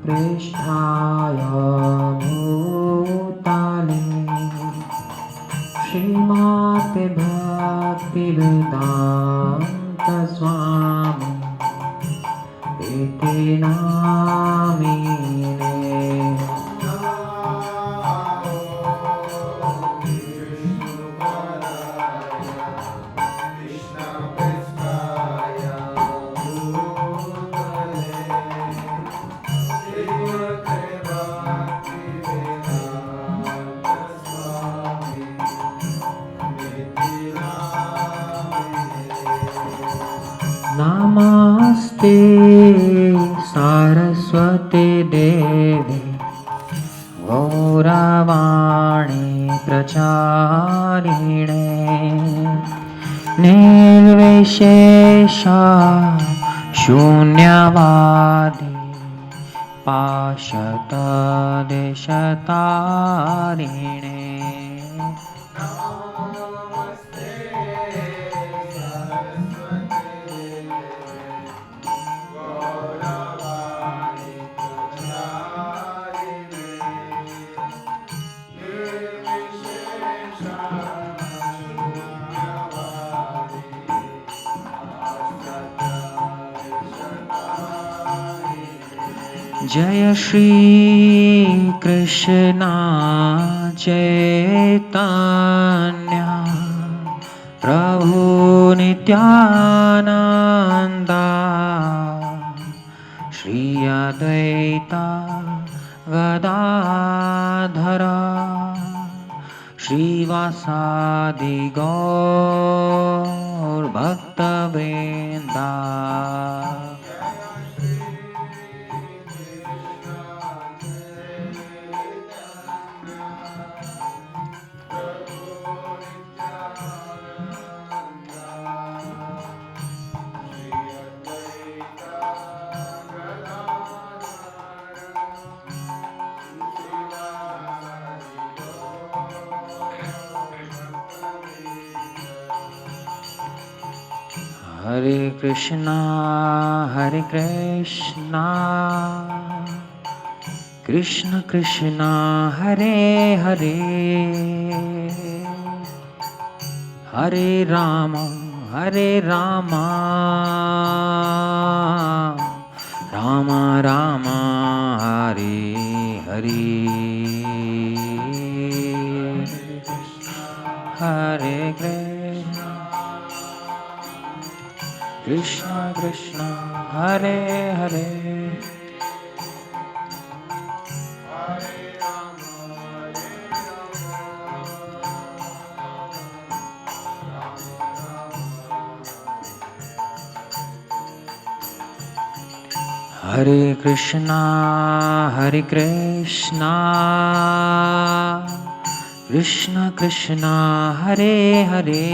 Pristhaya Bhutale Srimad-Bhaktivedanta Swami Iti Namine. Namaste Saraswati Devi Gauravani Pracharine Nirvishesha Shunyavadi Pashata Deshatarine. Jaya Shri Krishna Chaitanya Prabhu Nityananda Shri Advaita Gadadhara Shri Vasadi Gaur Bhaktivedanta. Hare Krishna, Krishna Krishna, Hare Hare, Hare Rama, Rama Rama, Hare Hare, Hare Krishna, Krishna Krishna, Hare Hare, Hare Krishna, Krishna Krishna, Hare Hare,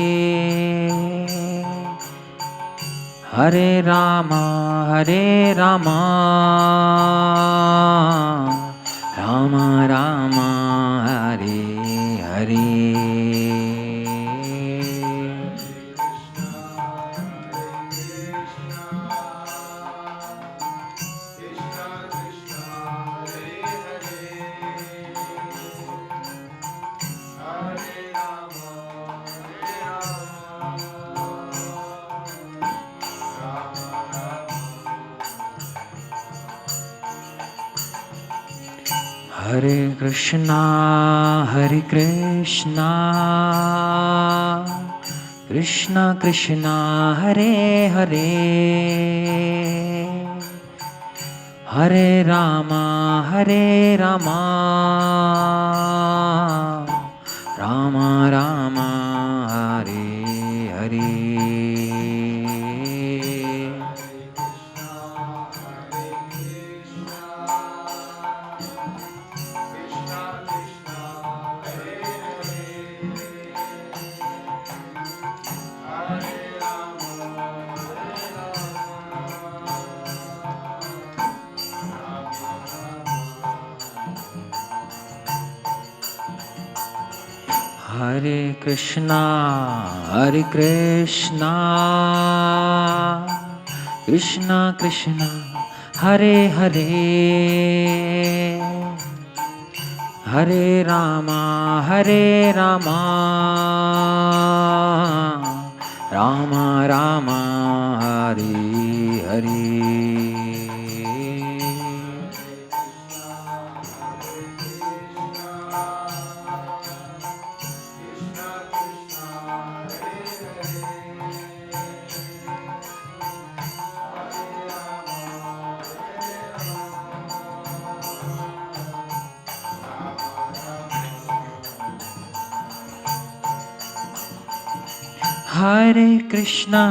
Hare Rama, Rama Rama, Hare Hare. Hare Krishna, Krishna Krishna, Hare Hare, Hare Rama, Rama Rama, Hare Hare. Hare Krishna, Krishna Krishna, Hare Hare, Hare Rama, Hare Rama, Rama Rama, Hare Hare. Hare Krishna,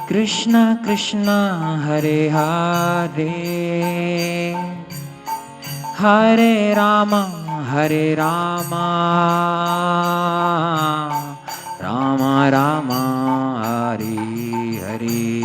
Krishna Krishna, Hare Hare, Hare Rama, Rama Rama, Hare Hare.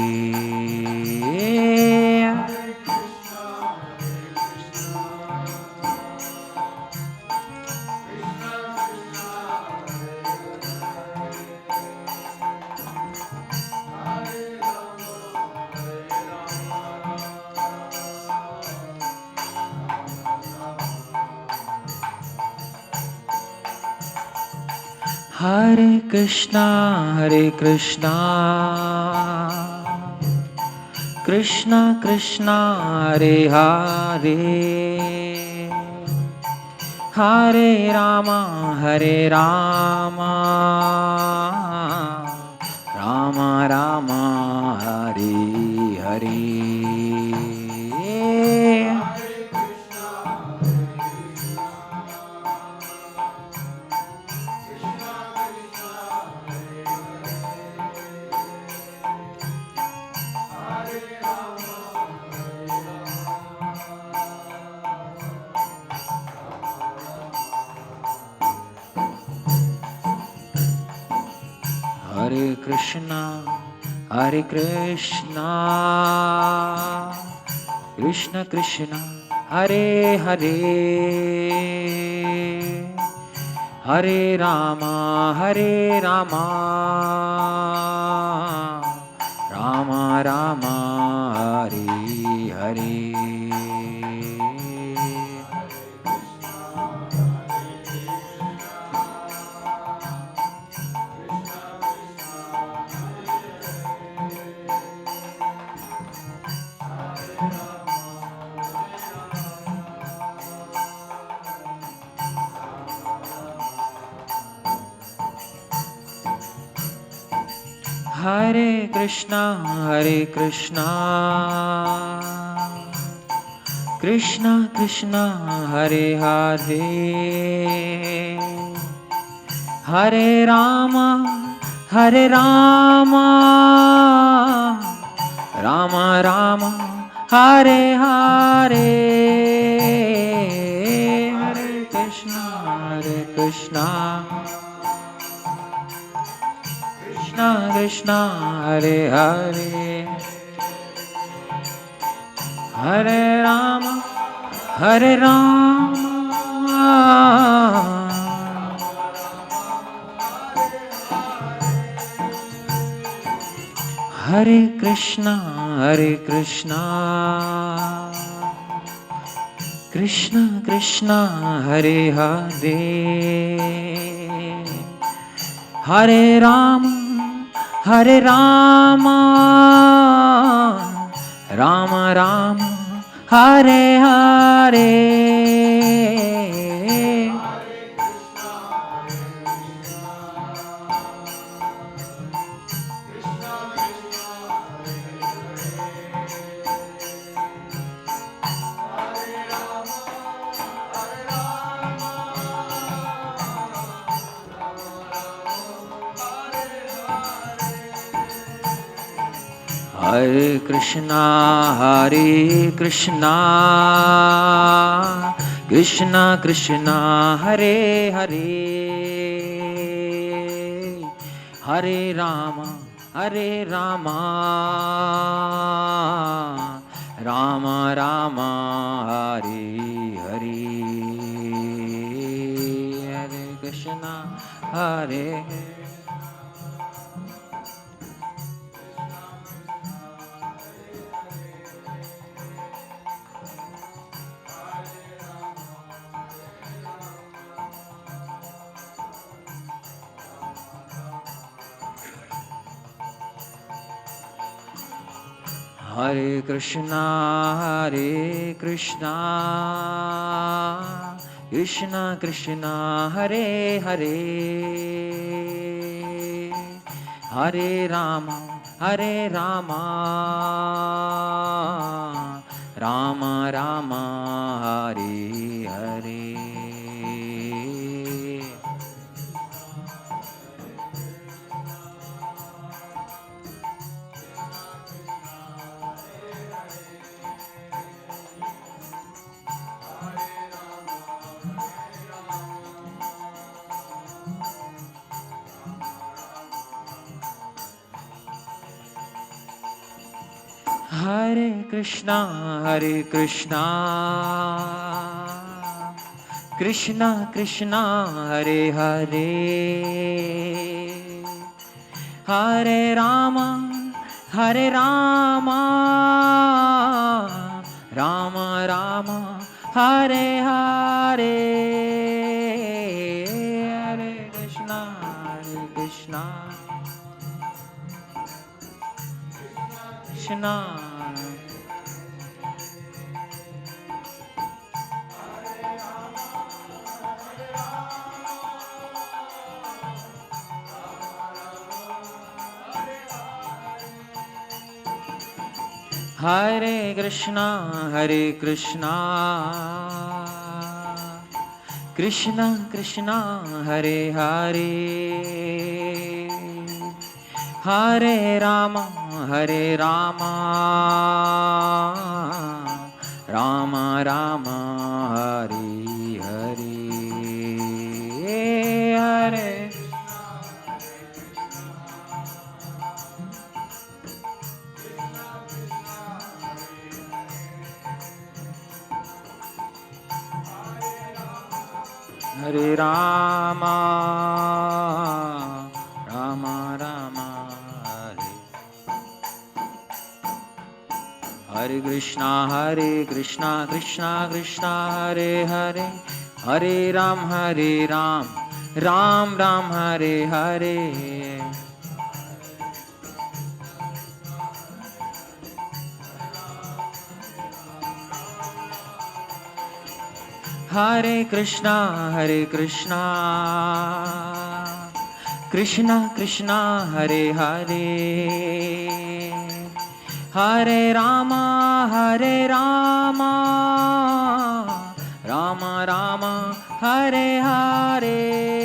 Hare Krishna, Krishna Krishna, Hare Hare, Hare Rama, Rama Rama, Hare Hare. Hare Krishna, Krishna Krishna, Hare Hare, Hare Rama, Rama Rama, Hare Hare. Hare Krishna, Krishna Krishna, Hare Hare, Hare Rama, Rama Rama, Hare Hare. Hare Krishna, Krishna Krishna, Hare Hare, Hare Rama, Hare Krishna, Krishna Krishna, Hare Hare, Hare Rama, Rama Rama, Hare Hare. Hare Krishna, Krishna Krishna, Hare Hare, Hare Rama, Rama Rama, Hare Hare. Hare Krishna, Hare Hare Krishna, Krishna Krishna, Hare Hare, Hare Rama, Rama Rama, Hare Hare. Hare Krishna, Krishna Krishna, Hare Hare, Hare Rama, Rama Rama, Hare Hare, Hare Krishna, Krishna Hare Krishna, Krishna Krishna, Hare Hare, Hare Rama, Rama Rama, Hare Hare, Hare Hare Rama, Rama Rama, Hare Krishna, Krishna Krishna, Hare Hare, Hare Ram, Ram Ram, Hare Hare. Hare Krishna, Krishna Krishna, Hare Hare, Hare Rama, Rama Rama, Hare Hare.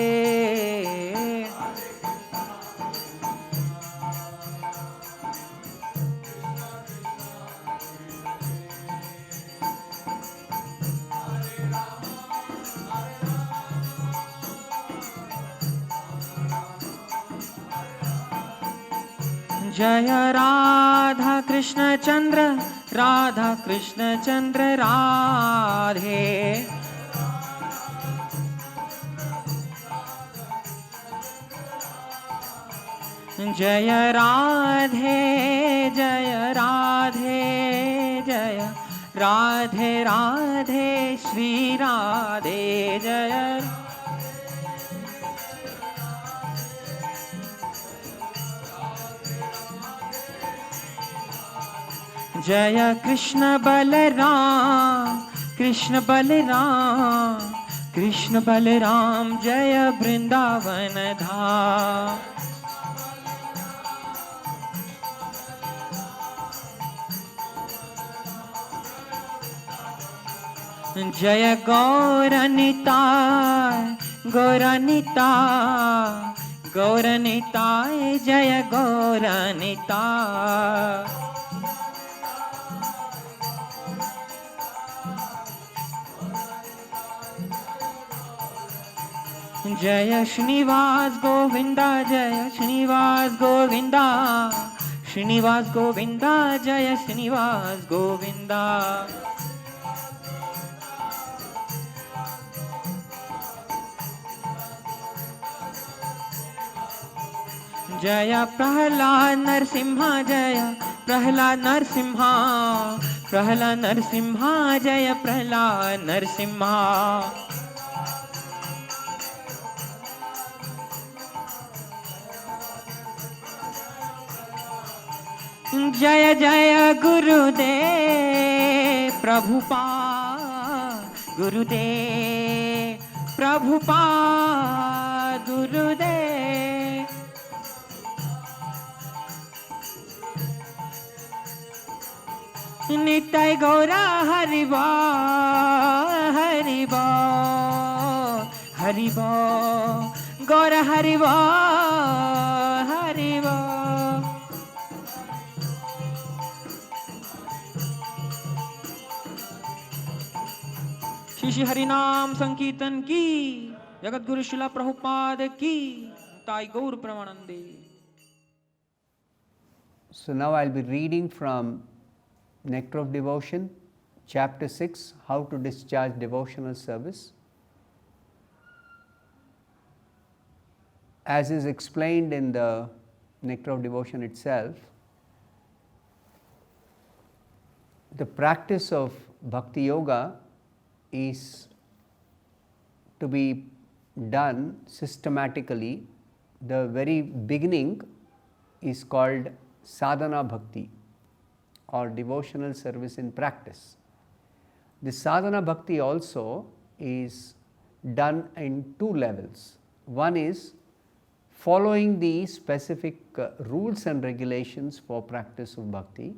जय राधा कृष्ण चंद्र, राधा कृष्ण चंद्र राधे, जय राधे जय राधे जय राधे राधे श्री राधे जय जय कृष्ण बलराम कृष्ण बलराम कृष्ण बलराम जय वृंदावन धाम जय गौरनिताय गौरनिताय गौरनिताय जय गौरनिताय जय श्रीनिवास गोविंदा जय श्रीनिवास गोविंदा श्रीनिवास गोविंदा जय श्रीनिवास गोविंदा जय प्रहलाद नरसिम्हा जय प्रहलाद नरसिम्हा प्रहलाद नरसिम्हा जय प्रहलाद नरसिम्हा जय जय गुरुदेव प्रभुपाद गुरुदेव प्रभुपाद गुरुदेव नित्य गौरा हरिबा हरिबा हरिबा गौरा हरिबा हरिबा श्री हरिनाम संकीर्तन की जगत गुरु श्रीला प्रभुपाद की ताई गौर प्रमानंदे. So now I'll be reading from Nectar of Devotion, Chapter 6, How to Discharge Devotional Service. As is explained in the Nectar of Devotion itself, the practice of Bhakti Yoga is to be done systematically. The very beginning is called sadhana bhakti or devotional service in practice. The sadhana bhakti also is done in two levels. One is following the specific rules and regulations for practice of bhakti.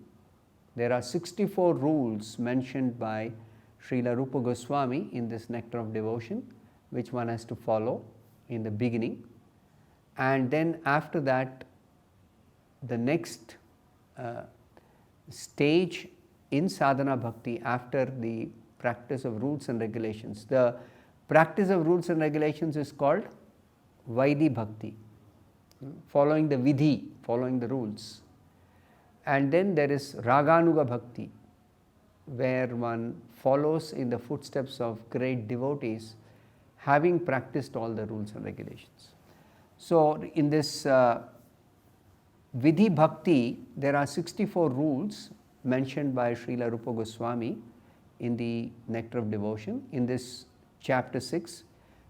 There are 64 rules mentioned by Srila Rupa Goswami in this Nectar of Devotion, which one has to follow in the beginning. And then after that, the next stage in sadhana bhakti after the practice of rules and regulations. The practice of rules and regulations is called Vaidhi bhakti, following the vidhi, following the rules. And then there is Raganuga bhakti, where one follows in the footsteps of great devotees, having practiced all the rules and regulations. So in this Vidhi Bhakti, there are 64 rules mentioned by Srila Rupa Goswami in the Nectar of Devotion in this chapter 6.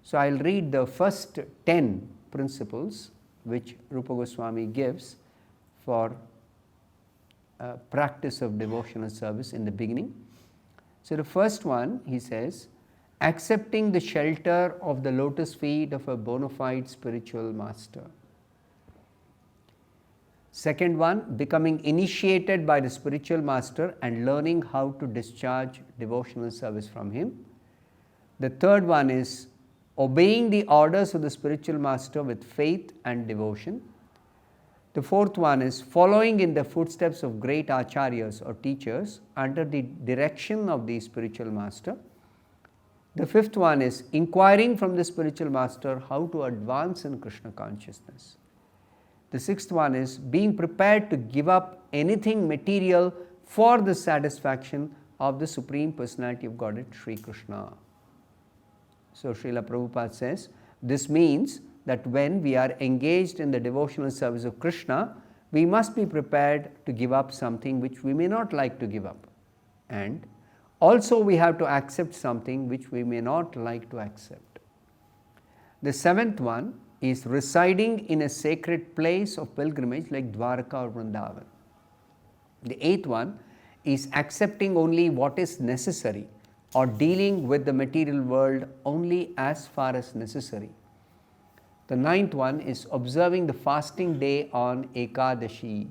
So I will read the first 10 principles which Rupa Goswami gives for practice of devotional service in the beginning. So the first one, he says, accepting the shelter of the lotus feet of a bona fide spiritual master. Second one, becoming initiated by the spiritual master and learning how to discharge devotional service from him. The third one is obeying the orders of the spiritual master with faith and devotion. The fourth one is following in the footsteps of great acharyas or teachers under the direction of the spiritual master. The fifth one is inquiring from the spiritual master how to advance in Krishna consciousness. The sixth one is being prepared to give up anything material for the satisfaction of the Supreme Personality of Godhead, Sri Krishna. So Srila Prabhupada says, this means that when we are engaged in the devotional service of Krishna, we must be prepared to give up something which we may not like to give up. And also we have to accept something which we may not like to accept. The seventh one is residing in a sacred place of pilgrimage like Dwarka or Vrindavan. The eighth one is accepting only what is necessary or dealing with the material world only as far as necessary. The ninth one is observing the fasting day on Ekadashi.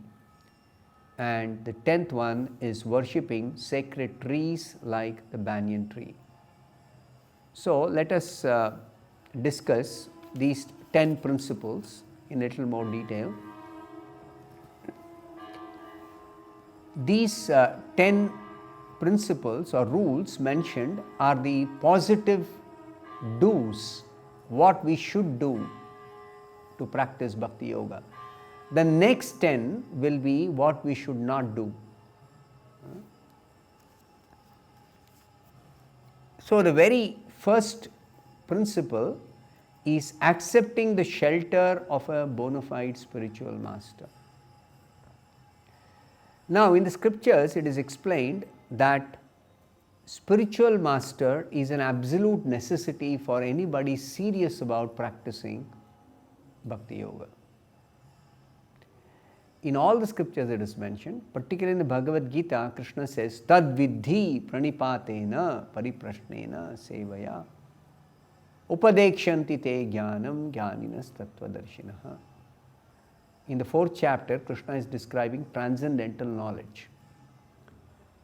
And the 10th one is worshipping sacred trees like the banyan tree. So let us discuss these 10 principles in a little more detail. These 10 principles or rules mentioned are the positive do's, what we should do to practice Bhakti Yoga. The next 10 will be what we should not do. So the very first principle is accepting the shelter of a bona fide spiritual master. Now in the scriptures it is explained that spiritual master is an absolute necessity for anybody serious about practicing Bhakti Yoga. in all the scriptures it is mentioned, particularly in the Bhagavad Gita, Krishna says, Tad vidhi pranipatena pariprashnena sevaya upadekshanti te jnanam jnaninas tattvadarshinaha. In the 4th chapter, Krishna is describing transcendental knowledge.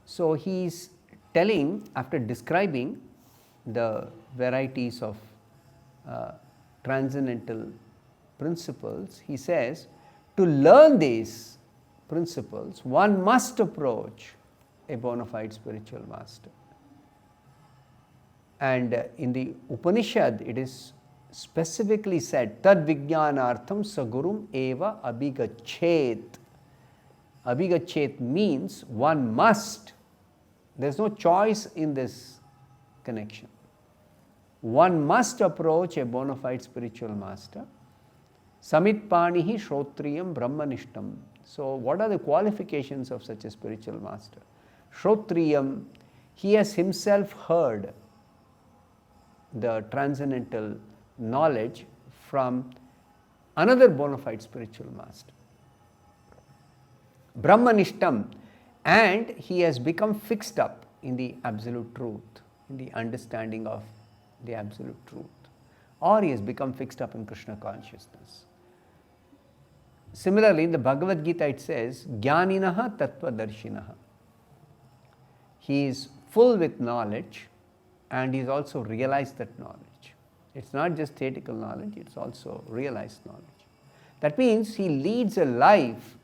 So he is telling, after describing the varieties of transcendental principles, he says, to learn these principles, one must approach a bona fide spiritual master. And in the Upanishad, it is specifically said, Tad vijnanartham sagurum eva abhigachet. Abhigachet means one must. There is no choice in this connection. One must approach a bona fide spiritual master. Samit panihi shrotriyam brahmanishtam. So, what are the qualifications of such a spiritual master? Shrotriyam, he has himself heard the transcendental knowledge from another bona fide spiritual master. Brahmanishtam, and he has become fixed up in the absolute truth, in the understanding of the absolute truth, or he has become fixed up in Krishna consciousness. Similarly, in the Bhagavad Gita it says, Jnaninaha tattvadarshinaha. He is full with knowledge and he has also realized that knowledge. It's not just theoretical knowledge, it's also realized knowledge. That means he leads a life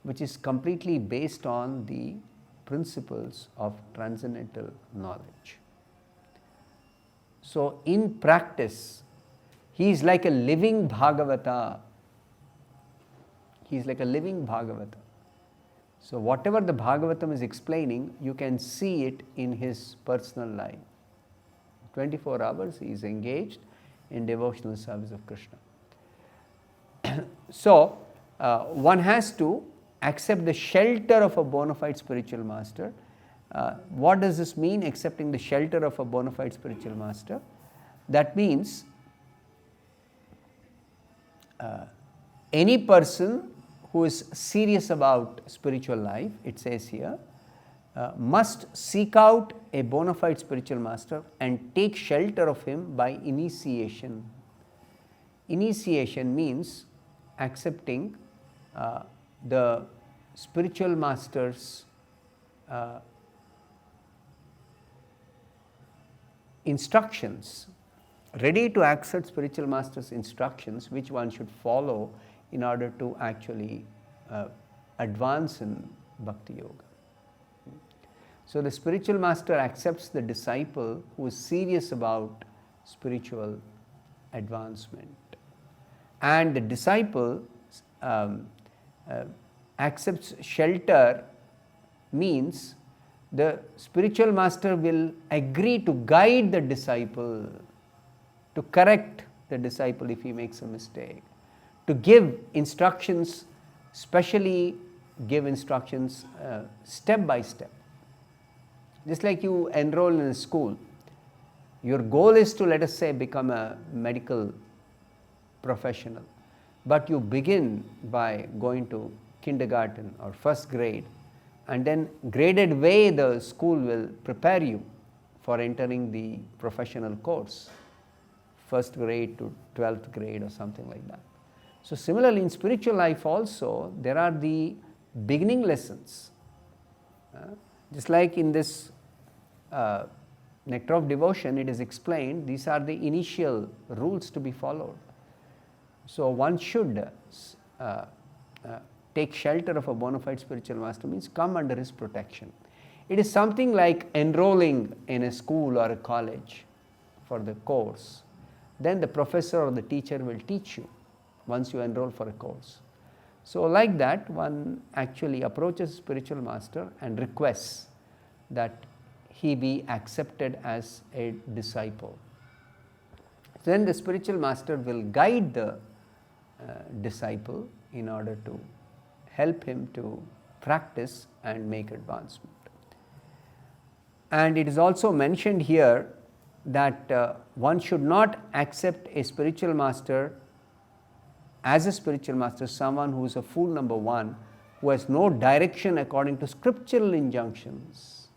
which is completely based on the principles of transcendental knowledge. So, in practice, he is like a living Bhagavata. He is like a living Bhagavata. So, whatever the Bhagavatam is explaining, you can see it in his personal life. 24 hours he is engaged in devotional service of Krishna. So, one has to accept the shelter of a bona fide spiritual master. What does this mean, accepting the shelter of a bona fide spiritual master? That means any person who is serious about spiritual life, it says here, must seek out a bona fide spiritual master and take shelter of him by initiation. Initiation means accepting the spiritual master's instructions, ready to accept spiritual master's instructions, which one should follow in order to actually advance in Bhakti Yoga. So, the spiritual master accepts the disciple who is serious about spiritual advancement, and the disciple accepts shelter means the spiritual master will agree to guide the disciple, to correct the disciple if he makes a mistake, to give instructions, specially give instructions step by step. Just like you enroll in a school, your goal is to, let us say, become a medical professional, but you begin by going to kindergarten or first grade, and then graded way the school will prepare you for entering the professional course, first grade to 12th grade or something like that. So, similarly in spiritual life also there are the beginning lessons. Just like in this Nectar of Devotion, it is explained, these are the initial rules to be followed. So, one should take shelter of a bona fide spiritual master, means come under his protection. It is something like enrolling in a school or a college for the course. Then the professor or the teacher will teach you once you enroll for a course. So, like that, one actually approaches spiritual master and requests that he be accepted as a disciple. Then the spiritual master will guide the disciple in order to help him to practice and make advancement. And it is also mentioned here that one should not accept a spiritual master as a spiritual master, someone who is a fool number one, who has no direction according to scriptural injunctions.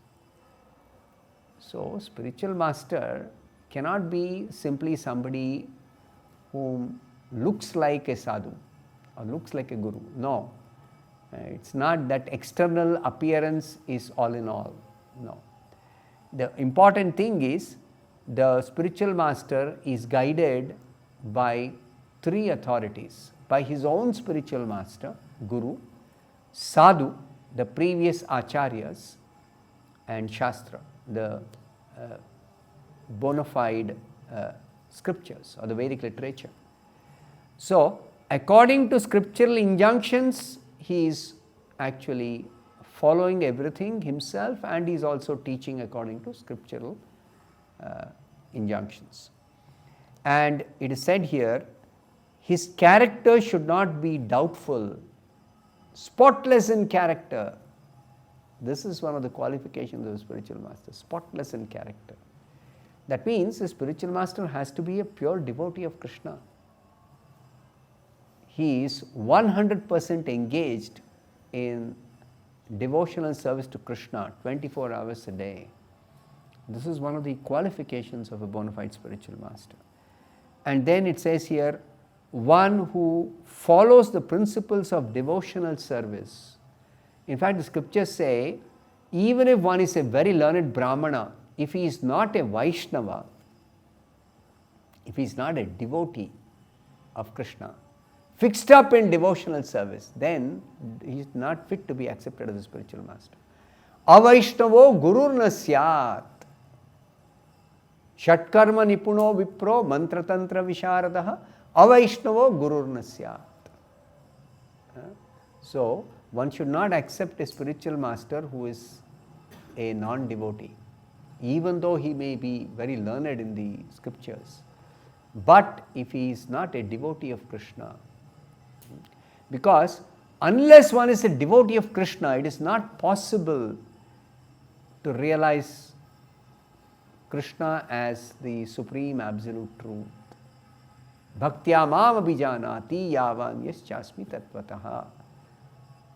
So, spiritual master cannot be simply somebody whom looks like a sadhu or looks like a guru. No, it's not that external appearance is all in all. No. The important thing is the spiritual master is guided by three authorities: by his own spiritual master, guru, sadhu, the previous acharyas, and shastra, the bona fide scriptures or the Vedic literature. So, according to scriptural injunctions, he is actually following everything himself, and he is also teaching according to scriptural injunctions. And it is said here, his character should not be doubtful, spotless in character. This is one of the qualifications of a spiritual master, spotless in character. That means the spiritual master has to be a pure devotee of Krishna. He is 100% engaged in devotional service to Krishna 24 hours a day. This is one of the qualifications of a bona fide spiritual master. And then it says here, one who follows the principles of devotional service. In fact, the scriptures say, even if one is a very learned Brahmana, if he is not a Vaishnava, if he is not a devotee of Krishna, fixed up in devotional service, then he is not fit to be accepted as a spiritual master. Avaishnavo gururna syat. Shatkarma nipuno vipro mantra tantra visharadaha avaishnavo gururna syat. So, one should not accept a spiritual master who is a non-devotee, even though he may be very learned in the scriptures. But if he is not a devotee of Krishna, because unless one is a devotee of Krishna, it is not possible to realize Krishna as the supreme absolute truth. Bhaktya mam abhijanati yavan yaschasmi tattvataha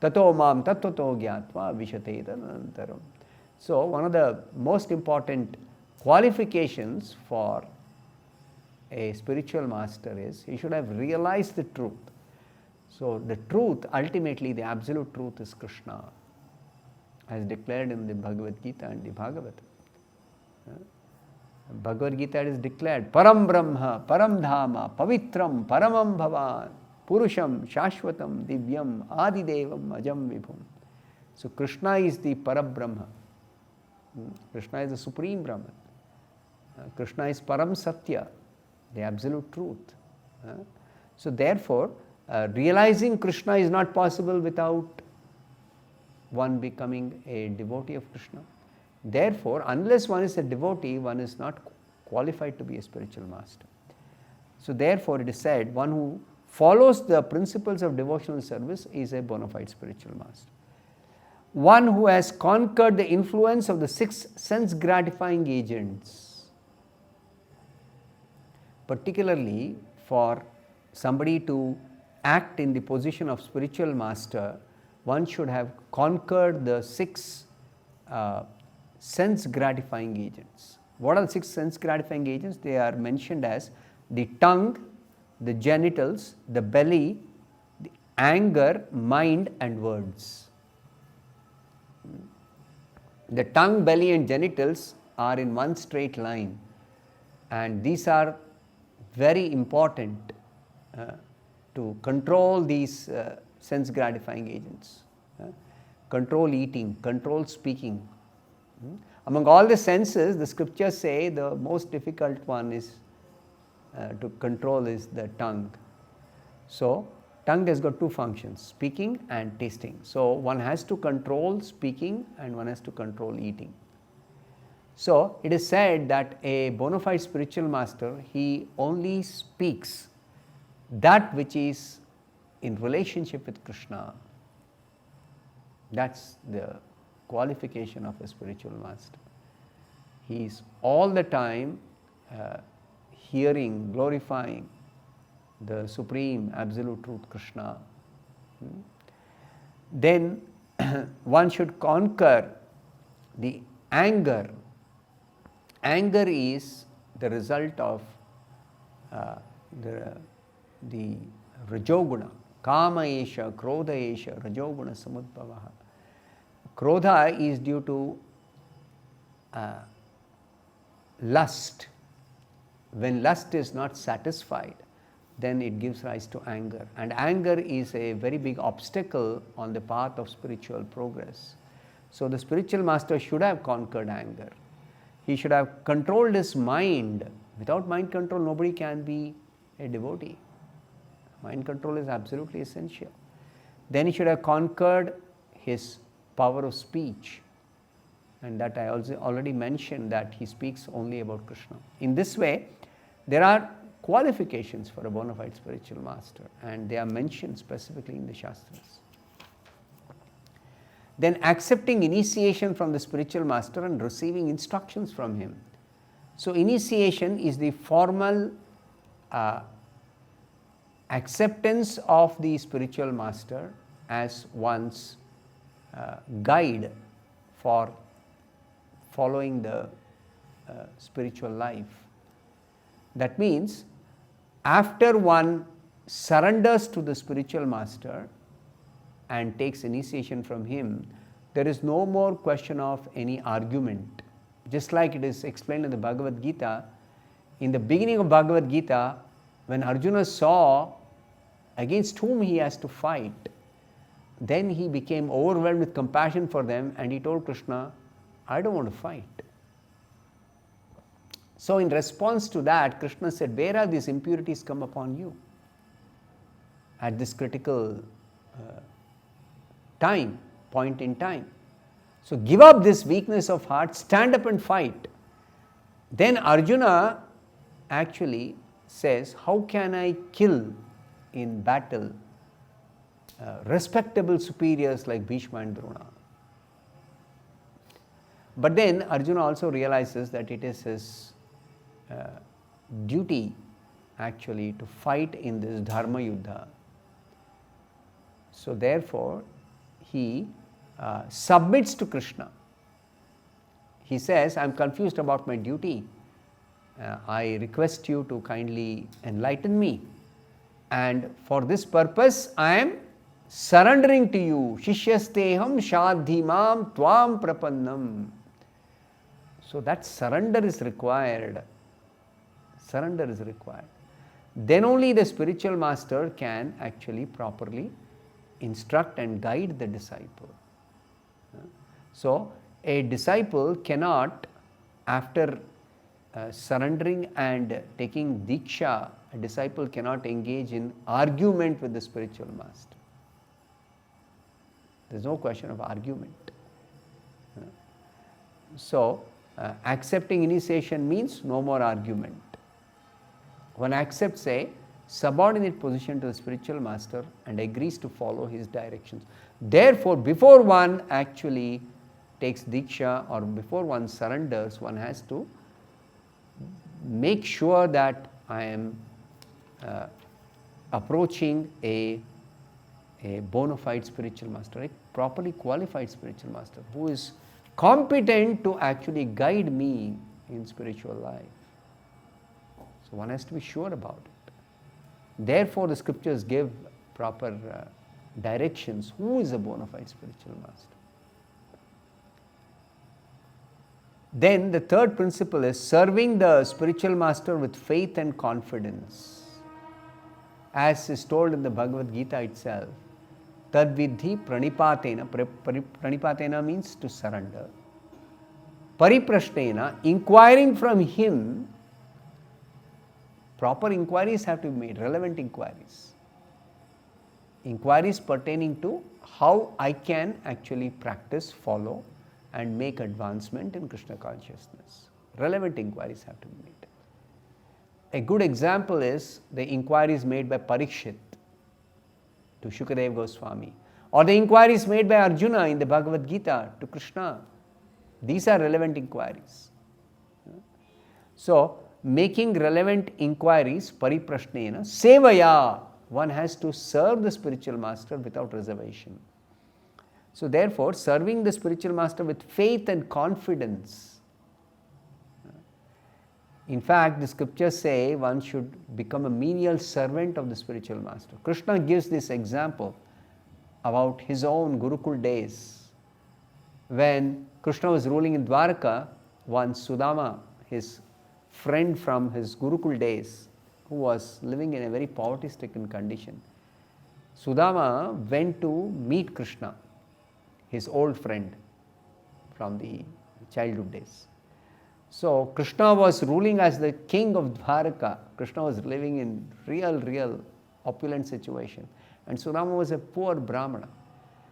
tato mam tattvato gyatva vishate anantaram. So, one of the most important qualifications for a spiritual master is he should have realized the truth. So, the truth, ultimately the absolute truth is Krishna, as declared in the Bhagavad Gita and the Bhagavad. Bhagavad Gita is declared Param Brahma, Param Dhama, Pavitram, Paramam Bhavan, Purusham, Shashvatam, Divyam, Adidevam, Ajam Vibhum. So, Krishna is the Parabrahma. Krishna is the supreme Brahman. Krishna is Param Satya, the absolute truth. So, therefore, realizing Krishna is not possible without one becoming a devotee of Krishna. Therefore, unless one is a devotee, one is not qualified to be a spiritual master. So, therefore, it is said one who follows the principles of devotional service is a bona fide spiritual master. One who has conquered the influence of the 6 sense gratifying agents, particularly for somebody to act in the position of spiritual master, one should have conquered the 6 sense gratifying agents. What are the 6 sense gratifying agents? They are mentioned as the tongue, the genitals, the belly, the anger, mind, and words. The tongue, belly, and genitals are in one straight line, and these are very important to control these sense gratifying agents. Control eating, control speaking. Among all the senses, the scriptures say the most difficult one is to control is the tongue. So, tongue has got 2 functions, speaking and tasting. So, one has to control speaking and one has to control eating. So, it is said that a bona fide spiritual master, he only speaks that which is in relationship with Krishna. That's the qualification of a spiritual master. He is all the time hearing, glorifying the supreme absolute truth Krishna. then one should conquer the anger. Anger is the result of the rajoguna. Kama esha, krodha esha, rajoguna samudbhavaha. Krodha is due to lust. When lust is not satisfied, then it gives rise to anger. And anger is a very big obstacle on the path of spiritual progress. So the spiritual master should have conquered anger. He should have controlled his mind. Without mind control, nobody can be a devotee. Mind control is absolutely essential. Then he should have conquered his power of speech. And that I also already mentioned, that he speaks only about Krishna. In this way, there are qualifications for a bona fide spiritual master, and they are mentioned specifically in the Shastras. Then accepting initiation from the spiritual master and receiving instructions from him. So initiation is the formal acceptance of the spiritual master as one's guide for following the spiritual life. That means after one surrenders to the spiritual master and takes initiation from him, there is no more question of any argument. Just like it is explained in the Bhagavad Gita, in the beginning of Bhagavad Gita, when Arjuna saw against whom he has to fight, then he became overwhelmed with compassion for them, and he told Krishna, I don't want to fight. So in response to that, Krishna said, where have these impurities come upon you at this critical point in time? So give up this weakness of heart, stand up and fight. Then Arjuna actually says, how can I kill in battle respectable superiors like Bhishma and Drona? But then Arjuna also realizes that it is his duty actually to fight in this dharma yuddha. So therefore he submits to Krishna. He says, I am confused about my duty. I request you to kindly enlighten me. And for this purpose, I am surrendering to you. Shishyasteham shadhimam tvam prapannam. So that surrender is required. Surrender is required. Then only the spiritual master can actually properly instruct and guide the disciple. So a disciple cannot, after surrendering and taking diksha, a disciple cannot engage in argument with the spiritual master. There is no question of argument. So accepting initiation means no more argument. One accepts a subordinate position to the spiritual master and agrees to follow his directions. Therefore, before one actually takes diksha or before one surrenders, one has to make sure that I am approaching a bona fide spiritual master, a properly qualified spiritual master who is competent to actually guide me in spiritual life. So one has to be sure about it. Therefore the scriptures give proper directions. Who is a bona fide spiritual master? Then the third principle is serving the spiritual master with faith and confidence. As is told in the Bhagavad Gita itself, tad vidhi pranipatena. Pranipatena means to surrender. Pariprashnena, inquiring from him. Proper inquiries have to be made, relevant inquiries. Inquiries pertaining to how I can actually practice, follow, and make advancement in Krishna consciousness. Relevant inquiries have to be made. A good example is the inquiries made by Parikshit to Shukadeva Goswami, or the inquiries made by Arjuna in the Bhagavad Gita to Krishna. These are relevant inquiries. So, making relevant inquiries, pariprashnena, sevaya, one has to serve the spiritual master without reservation. So therefore, serving the spiritual master with faith and confidence. In fact, the scriptures say one should become a menial servant of the spiritual master. Krishna gives this example about his own Gurukul days. When Krishna was ruling in Dwarka, once Sudama, his friend from his Gurukul days, who was living in a very poverty-stricken condition, Sudama went to meet Krishna, his old friend from the childhood days. So Krishna was ruling as the king of Dwarka. Krishna was living in real opulent situation. And Sudama was a poor Brahmana.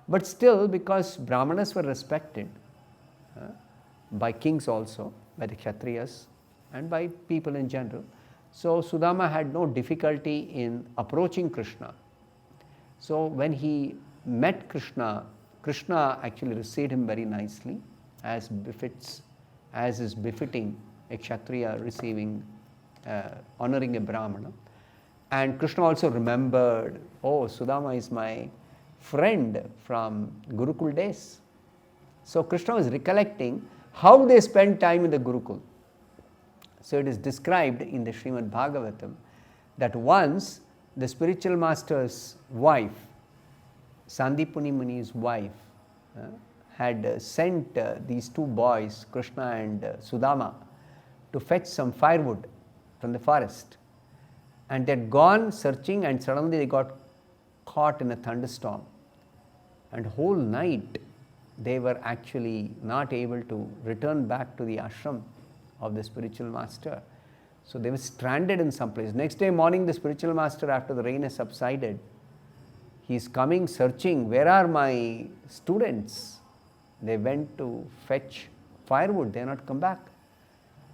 But still, because Brahmanas were respected by kings also, by the Kshatriyas and by people in general, so Sudama had no difficulty in approaching Krishna. So when he met Krishna, Krishna actually received him very nicely, as is befitting a Kshatriya receiving, honoring a Brahmana. And Krishna also remembered, oh, Sudama is my friend from Gurukul days. So Krishna was recollecting how they spent time in the Gurukul. So it is described in the Srimad-Bhagavatam that once the spiritual master's wife, Sandipuni Muni's wife, had sent these two boys, Krishna and Sudama, to fetch some firewood from the forest. And they had gone searching, and suddenly they got caught in a thunderstorm. And whole night they were actually not able to return back to the ashram of the spiritual master. So they were stranded in some place. Next day morning, the spiritual master, after the rain has subsided, he is coming searching, where are my students? They went to fetch firewood, they have not come back.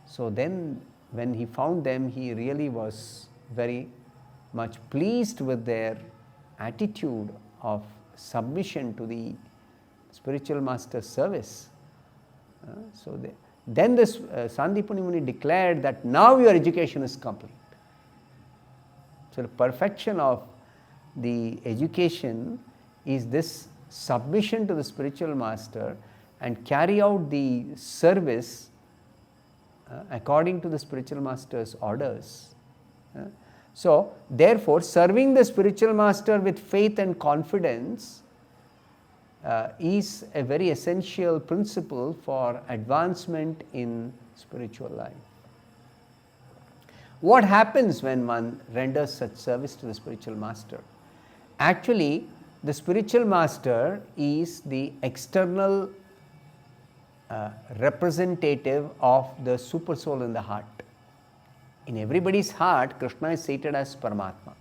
So then when he found them, he really was very much pleased with their attitude of submission to the spiritual master's service. Then this Sandipuni Muni declared that now your education is complete. So the perfection of the education is this submission to the spiritual master and carry out the service according to the spiritual master's orders. So therefore, serving the spiritual master with faith and confidence is a very essential principle for advancement in spiritual life. What happens when one renders such service to the spiritual master? Actually, the spiritual master is the external representative of the super soul in the heart. In everybody's heart, Krishna is seated as Paramatma.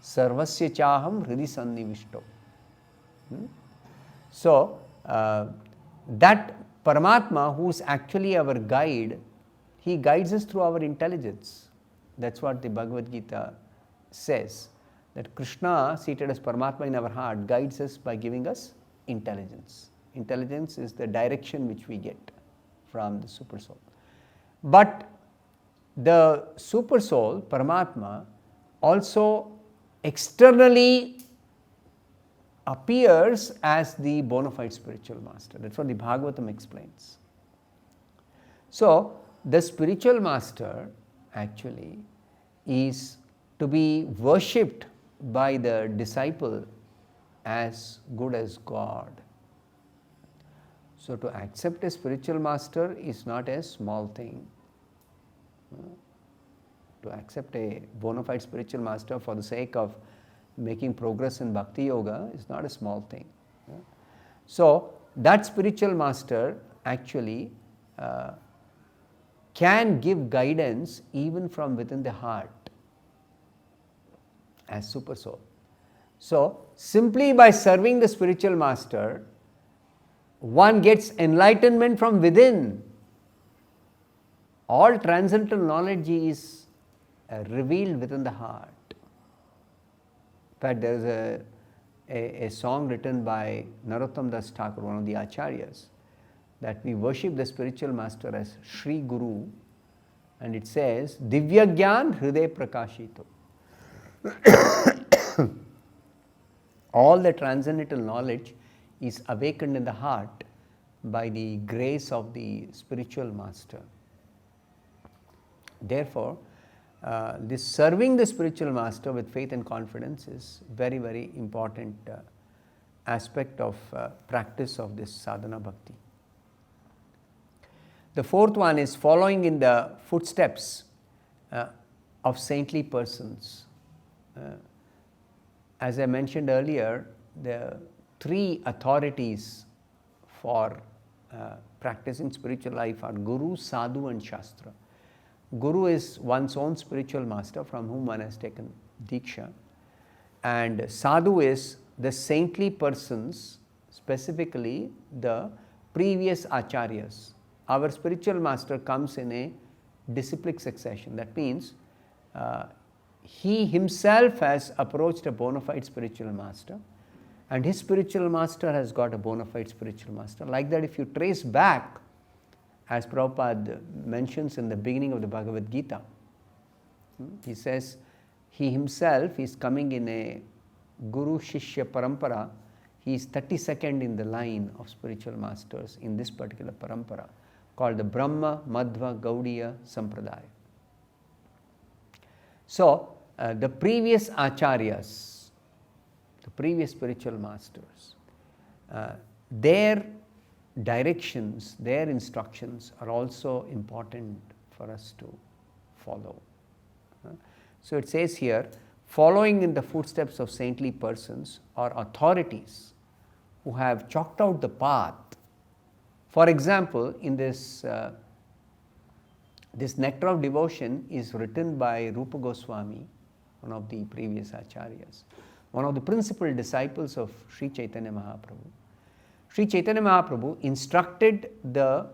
Sarvasya chaham hridi sannivishto. So, that Paramatma, who is actually our guide, he guides us through our intelligence. That's what the Bhagavad Gita says, that Krishna, seated as Paramatma in our heart, guides us by giving us intelligence. Intelligence is the direction which we get from the super soul. But the super soul, Paramatma, also externally appears as the bona fide spiritual master. That's what the Bhagavatam explains. So, the spiritual master actually is to be worshipped by the disciple as good as God. So, to accept a spiritual master is not a small thing. To accept a bona fide spiritual master for the sake of making progress in Bhakti Yoga is not a small thing. So, that spiritual master actually can give guidance even from within the heart as super soul. So, simply by serving the spiritual master, one gets enlightenment from within. All transcendental knowledge is revealed within the heart. In fact, there is a song written by Narottam Das Thakur, one of the acharyas, that we worship the spiritual master as Shri Guru, and it says, Divya Gyan Hriday Prakashito. All the transcendental knowledge is awakened in the heart by the grace of the spiritual master. Therefore, this serving the spiritual master with faith and confidence is very, very important aspect of practice of this sadhana bhakti. The fourth one is following in the footsteps of saintly persons. As I mentioned earlier, the three authorities for practicing spiritual life are Guru, Sadhu and Shastra. Guru is one's own spiritual master from whom one has taken Diksha, and Sadhu is the saintly persons, specifically the previous acharyas. Our spiritual master comes in a disciplic succession. That means he himself has approached a bona fide spiritual master, and his spiritual master has got a bona fide spiritual master. Like that, if you trace back, as Prabhupada mentions in the beginning of the Bhagavad Gita, he says he himself is coming in a Guru Shishya Parampara. He is 32nd in the line of spiritual masters in this particular parampara, called the Brahma Madhva Gaudiya Sampradaya. So, the previous acharyas, the previous spiritual masters, their directions, their instructions are also important for us to follow. So it says here, following in the footsteps of saintly persons or authorities who have chalked out the path. For example, in this Nectar of Devotion is written by Rupa Goswami, one of the previous acharyas, one of the principal disciples of Sri Chaitanya Mahaprabhu. Sri Chaitanya Mahaprabhu instructed the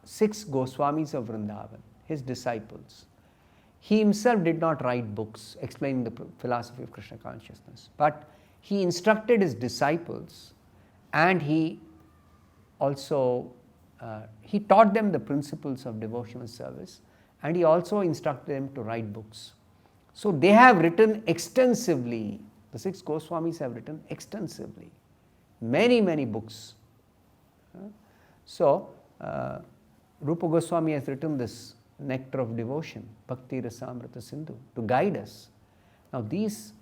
6 Goswamis of Vrindavan, his disciples. He himself did not write books explaining the philosophy of Krishna consciousness, but he instructed his disciples, and he also he taught them the principles of devotional service, and he also instructed them to write books. So they have written extensively. The 6 Goswamis have written extensively, many books. So Rupa Goswami has written this Nectar of Devotion, Bhakti Rasamrita Sindhu, to guide us. Now these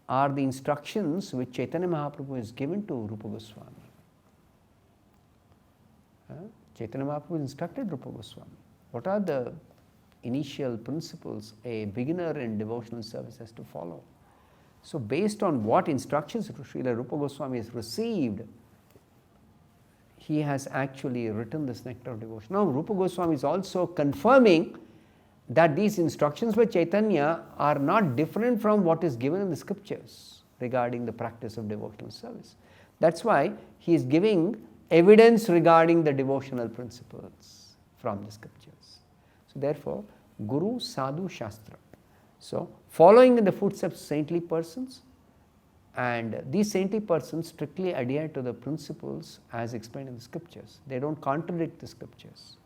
are the instructions which Chaitanya Mahaprabhu has given to Rupa Goswami. Chaitanya Mahaprabhu instructed Rupa Goswami. What are the initial principles a beginner in devotional service has to follow? So based on what instructions Srila Rupa Goswami has received, he has actually written this Nectar of Devotion. Now Rupa Goswami is also confirming that these instructions by Chaitanya are not different from what is given in the scriptures regarding the practice of devotional service. That's why he is giving evidence regarding the devotional principles from the scriptures. So therefore, Guru, Sadhu, Shastra. So following in the footsteps of saintly persons, and these saintly persons strictly adhere to the principles as explained in the scriptures. They don't contradict the scriptures.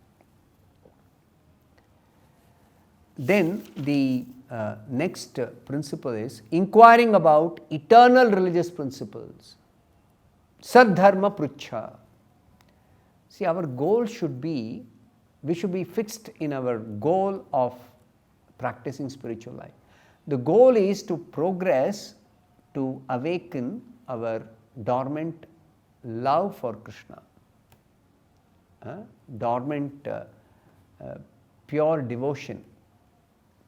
Then the next principle is inquiring about eternal religious principles. Sadharma Pruchha. See, our goal should be, we should be fixed in our goal of practicing spiritual life. The goal is to progress, to awaken our dormant love for Krishna, dormant pure devotion.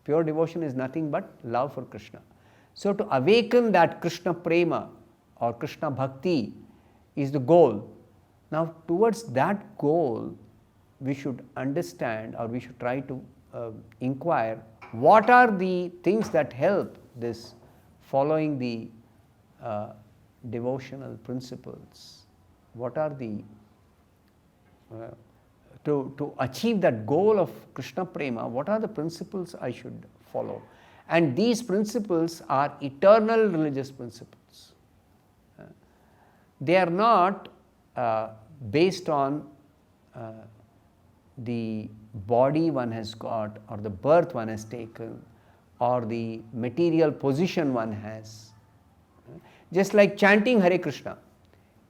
Pure devotion is nothing but love for Krishna. So to awaken that Krishna prema or Krishna bhakti is the goal. Now towards that goal, we should understand, or we should try to inquire what are the things that help this following the devotional principles. What are the to achieve that goal of Krishna prema, what are the principles I should follow? And these principles are eternal religious principles. They are not based on the body one has got, or the birth one has taken, or the material position one has. Just like chanting Hare Krishna.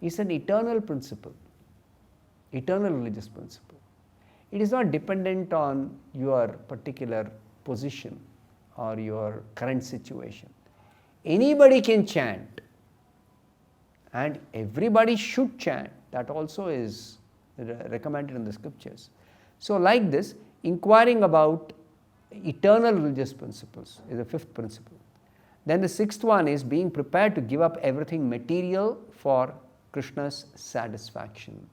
is an eternal principle, eternal religious principle. It is not dependent on your particular position or your current situation. Anybody can chant and everybody should chant. That also is recommended in the scriptures. So like this, inquiring about eternal religious principles is the fifth principle. Then the sixth one is being prepared to give up everything material for Krishna's satisfaction.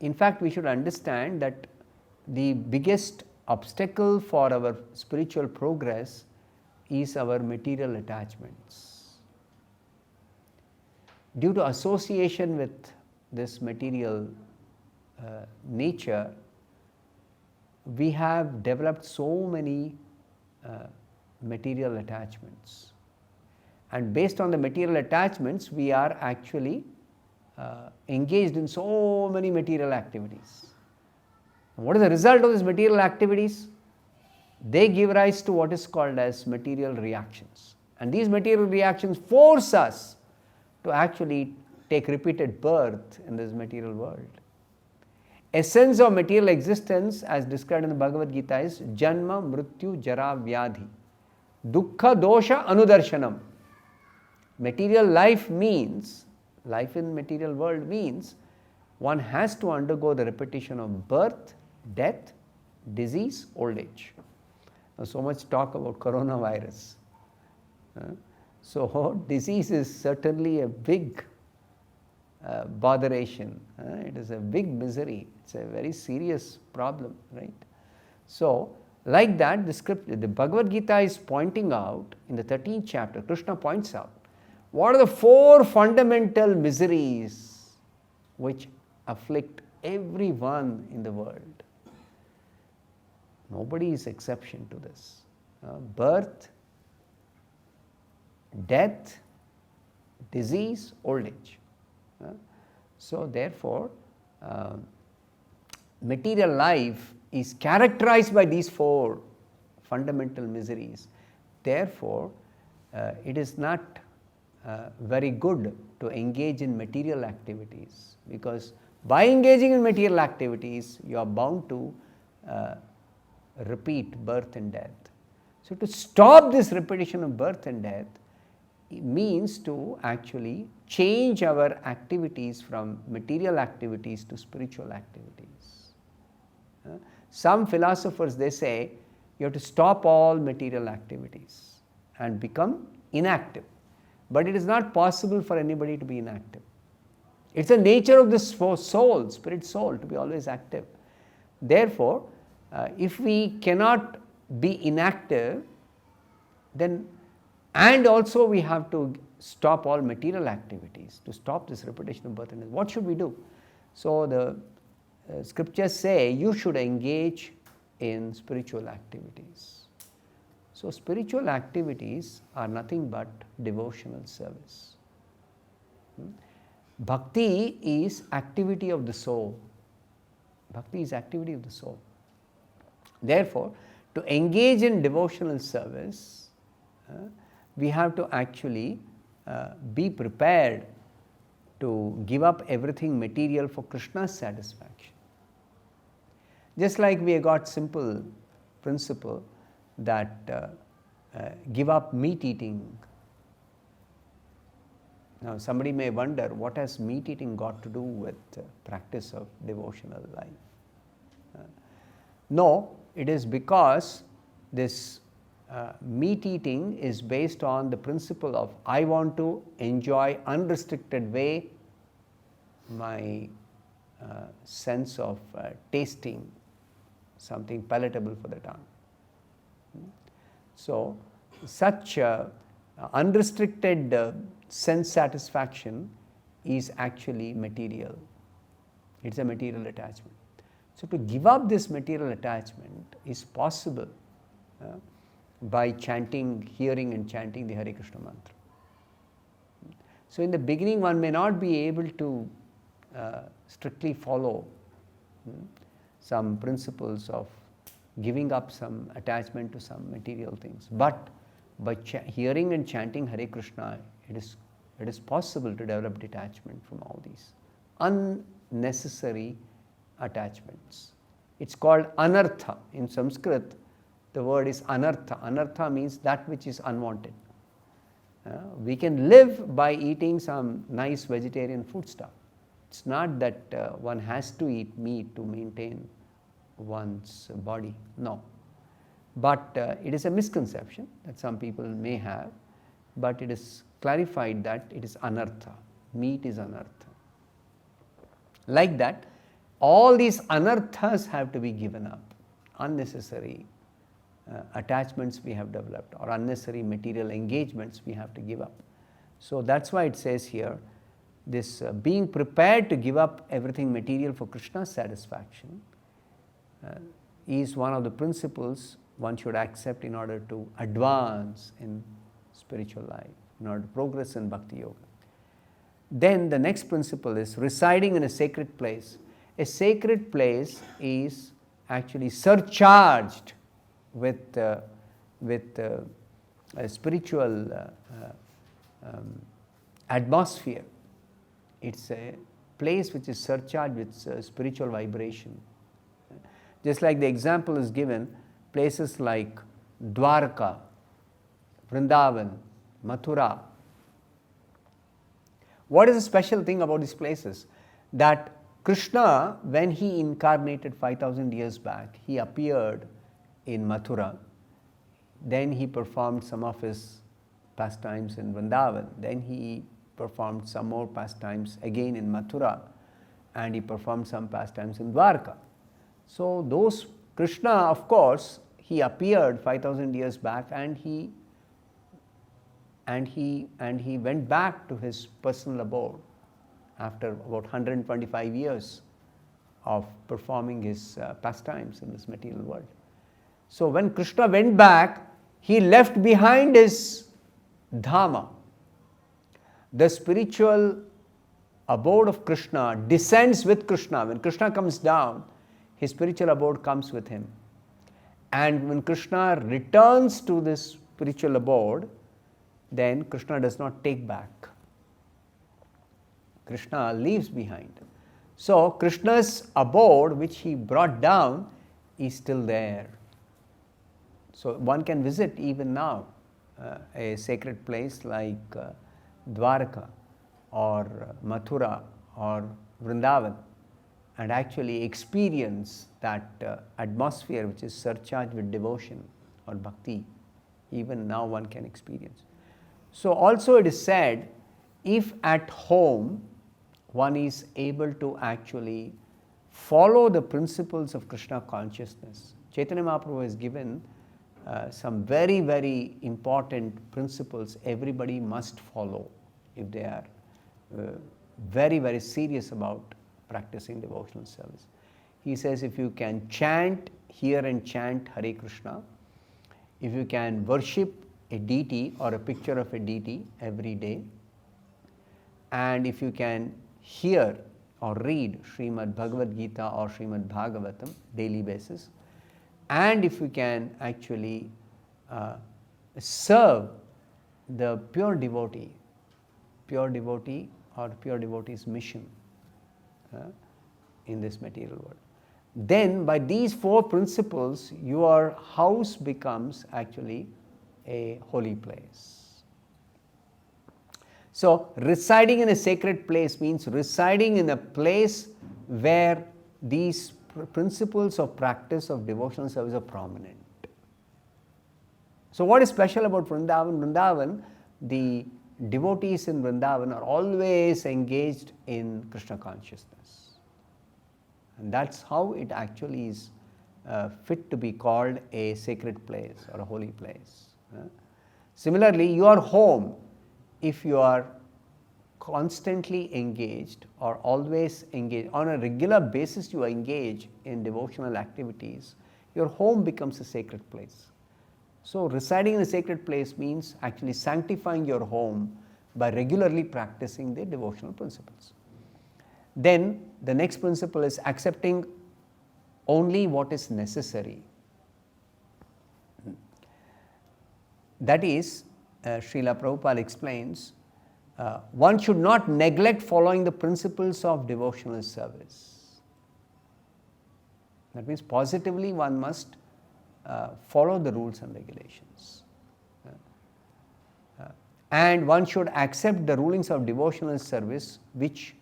In fact, we should understand that the biggest obstacle for our spiritual progress is our material attachments. Due to association with this material nature, we have developed so many material attachments, and based on the material attachments we are actually engaged in so many material activities. And what is the result of these material activities? They give rise to what is called as material reactions, and these material reactions force us to actually take repeated birth in this material world. Essence of material existence as described in the Bhagavad Gita is Janma, Mrityu, Jara, Vyadhi, Dukkha, Dosha, Anudarshanam. Material life means, life in material world means one has to undergo the repetition of birth, death, disease, old age. Now, so much talk about coronavirus. So disease is certainly a big botheration. It is a big misery. It's a very serious problem, right? So, like that, the Bhagavad Gita is pointing out in the 13th chapter. Krishna points out what are the four fundamental miseries which afflict everyone in the world. Nobody is exception to this. Birth, death, disease, old age. So therefore, material life is characterized by these four fundamental miseries. Therefore, it is not very good to engage in material activities, because by engaging in material activities you are bound to repeat birth and death. So to stop this repetition of birth and death, it means to actually change our activities from material activities to spiritual activities. Some philosophers, they say you have to stop all material activities and become inactive. But it is not possible for anybody to be inactive. It's the nature of the soul, spirit soul, to be always active. Therefore, if we cannot be inactive, then and also we have to stop all material activities to stop this repetition of birth and death. What should we do? So the scriptures say you should engage in spiritual activities. So spiritual activities are nothing but devotional service. Bhakti is activity of the soul. Bhakti is activity of the soul. Therefore, to engage in devotional service, we have to actually be prepared to give up everything material for Krishna's satisfaction. Just like we have got simple principle that give up meat eating. Now somebody may wonder, what has meat eating got to do with practice of devotional life? No, it is because this meat eating is based on the principle of I want to enjoy unrestricted way my sense of tasting something palatable for the tongue. So such unrestricted sense satisfaction is actually material. It's a material attachment. So to give up this material attachment is possible by chanting, hearing and chanting the Hare Krishna mantra. So in the beginning one may not be able to strictly follow some principles of giving up some attachment to some material things, but by hearing and chanting Hare Krishna, it is It is possible to develop detachment from all these unnecessary attachments. It's called anartha. In Sanskrit, the word is anartha. Anartha means that which is unwanted. We can live by eating some nice vegetarian food stuff. It's not that one has to eat meat to maintain one's body. No. But it is a misconception that some people may have, but it is clarified that it is anartha. Meat is anartha. Like that, all these anarthas have to be given up. Unnecessary attachments we have developed or unnecessary material engagements we have to give up. So that's why it says here, this being prepared to give up everything material for Krishna's satisfaction is one of the principles one should accept in order to advance in spiritual life, in order to progress in Bhakti Yoga. Then the next principle is residing in a sacred place. A sacred place is actually surcharged with a spiritual atmosphere. It's a place which is surcharged with spiritual vibration. Just like the example is given, places like Dwarka, Vrindavan, Mathura. What is the special thing about these places? That Krishna, when he incarnated 5,000 years back, he appeared in Mathura. Then he performed some of his pastimes in Vrindavan. Then he performed some more pastimes again in Mathura. And he performed some pastimes in Dwarka. So those, Krishna, of course, he appeared 5,000 years back and he went back to his personal abode after about 125 years of performing his pastimes in this material world. So when Krishna went back, he left behind his Dhamma. The spiritual abode of Krishna descends with Krishna. When Krishna comes down, his spiritual abode comes with him. And when Krishna returns to this spiritual abode, then Krishna does not take back. Krishna leaves behind. So Krishna's abode, which he brought down, is still there. So one can visit even now a sacred place like Dwarka or Mathura or Vrindavan and actually experience that atmosphere which is surcharged with devotion or bhakti. Even now one can experience. So also it is said, if at home one is able to actually follow the principles of Krishna consciousness. Chaitanya Mahaprabhu has given some very, very important principles everybody must follow if they are very, very serious about practicing devotional service. He says if you can chant, hear and chant Hare Krishna, if you can worship a deity or a picture of a deity every day, and if you can hear or read Srimad-Bhagavad Gita or Srimad-Bhagavatam daily basis, and if you can actually serve the pure devotee or pure devotee's mission in this material world, then by these four principles your house becomes actually a holy place. So residing in a sacred place means residing in a place where these principles of practice of devotional service are prominent. So what is special about Vrindavan? Vrindavan, the devotees in Vrindavan are always engaged in Krishna consciousness. And that's how it actually is fit to be called a sacred place or a holy place. Similarly, your home, if you are constantly engaged or always engaged, on a regular basis you engage in devotional activities, your home becomes a sacred place. So residing in a sacred place means actually sanctifying your home by regularly practicing the devotional principles. Then the next principle is accepting only what is necessary. That is, Srila Prabhupada explains one should not neglect following the principles of devotional service. That means positively one must follow the rules and regulations. And one should accept the rulings of devotional service which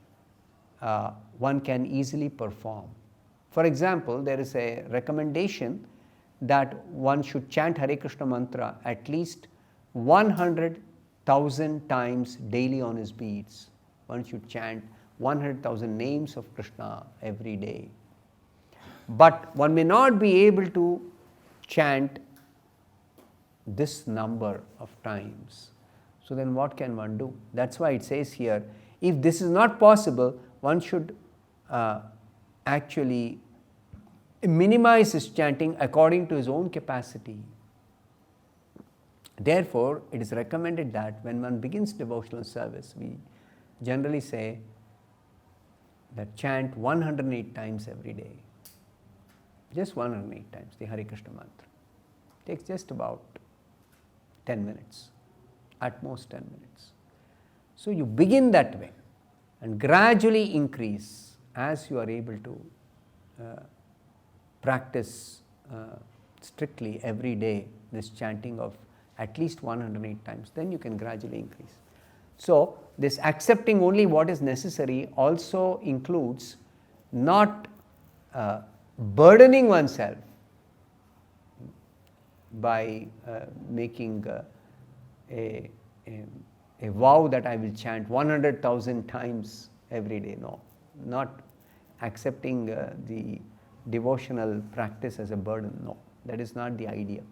one can easily perform. For example, there is a recommendation that one should chant Hare Krishna mantra at least 100,000 times daily on his beads. One should chant 100,000 names of Krishna every day. But one may not be able to chant this number of times. So then what can one do? That's why it says here, if this is not possible, one should actually minimize his chanting according to his own capacity. Therefore, it is recommended that when one begins devotional service, we generally say that chant 108 times every day. Just 108 times the Hare Krishna mantra. It takes just about 10 minutes, at most 10 minutes. So you begin that way and gradually increase as you are able to practice strictly every day this chanting of at least 108 times. Then you can gradually increase. So this accepting only what is necessary also includes not burdening oneself by making a vow that I will chant 100,000 times every day. No, not accepting the devotional practice as a burden. No, that is not the idea.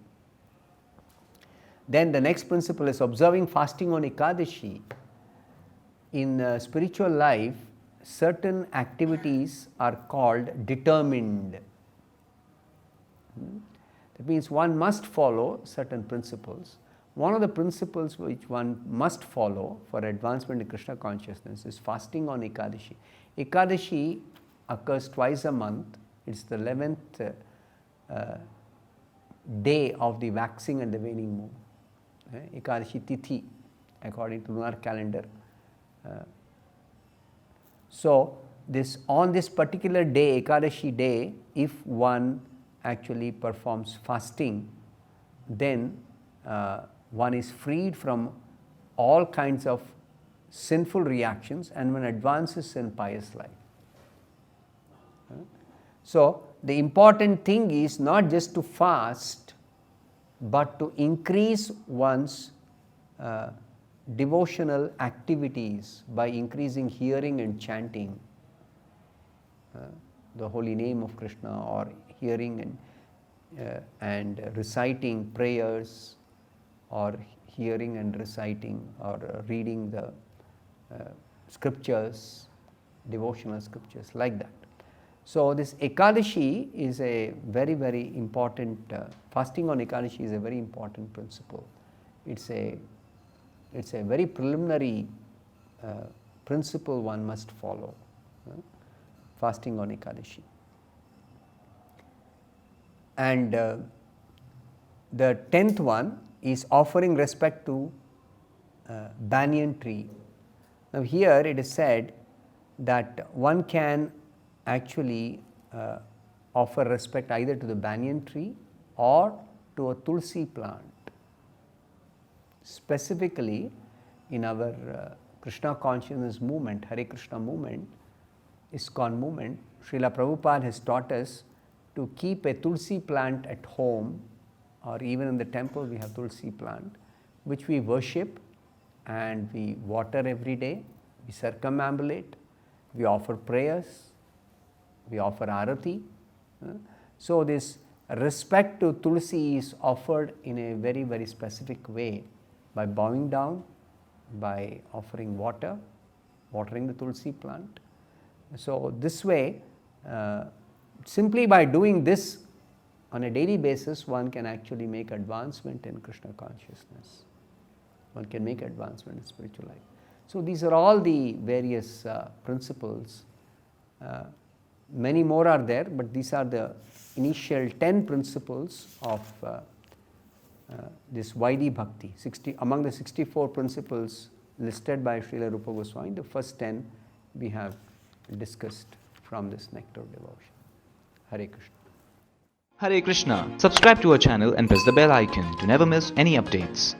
Then the next principle is observing fasting on Ekadashi. In spiritual life, certain activities are called determined. That means one must follow certain principles. One of the principles which one must follow for advancement in Krishna consciousness is fasting on Ekadashi. Ekadashi occurs twice a month. It's the 11th day of the waxing and the waning moon. Ekadashi Tithi, according to lunar calendar. So on this particular day, Ekadashi day, if one actually performs fasting, then one is freed from all kinds of sinful reactions and one advances in pious life. So the important thing is not just to fast, but to increase one's devotional activities by increasing hearing and chanting the holy name of Krishna, or hearing and reciting prayers, or hearing and reciting or reading the scriptures, devotional scriptures, like that. So this Ekadashi is a very, very important, fasting on Ekadashi is a very important principle. It's a very preliminary principle one must follow, fasting on Ekadashi. And the 10th one is offering respect to banyan tree. Now here it is said that one can actually offer respect either to the banyan tree or to a tulsi plant. Specifically in our Krishna consciousness movement, Hare Krishna movement, ISKCON movement, Srila Prabhupada has taught us to keep a tulsi plant at home, or even in the temple we have tulsi plant, which we worship and we water every day, we circumambulate, we offer prayers, we offer arati. So this respect to tulsi is offered in a very, very specific way, by bowing down, by offering water, watering the tulsi plant. So this way, simply by doing this on a daily basis, one can actually make advancement in Krishna consciousness. One can make advancement in spiritual life. So these are all the various principles. Many more are there, but these are the initial 10 principles of this Vaidhi Bhakti. Among the 64 principles listed by Srila Rupa Goswami, the first 10 we have discussed from this nectar of devotion. Hare Krishna. Hare Krishna. Subscribe to our channel and press the bell icon to never miss any updates.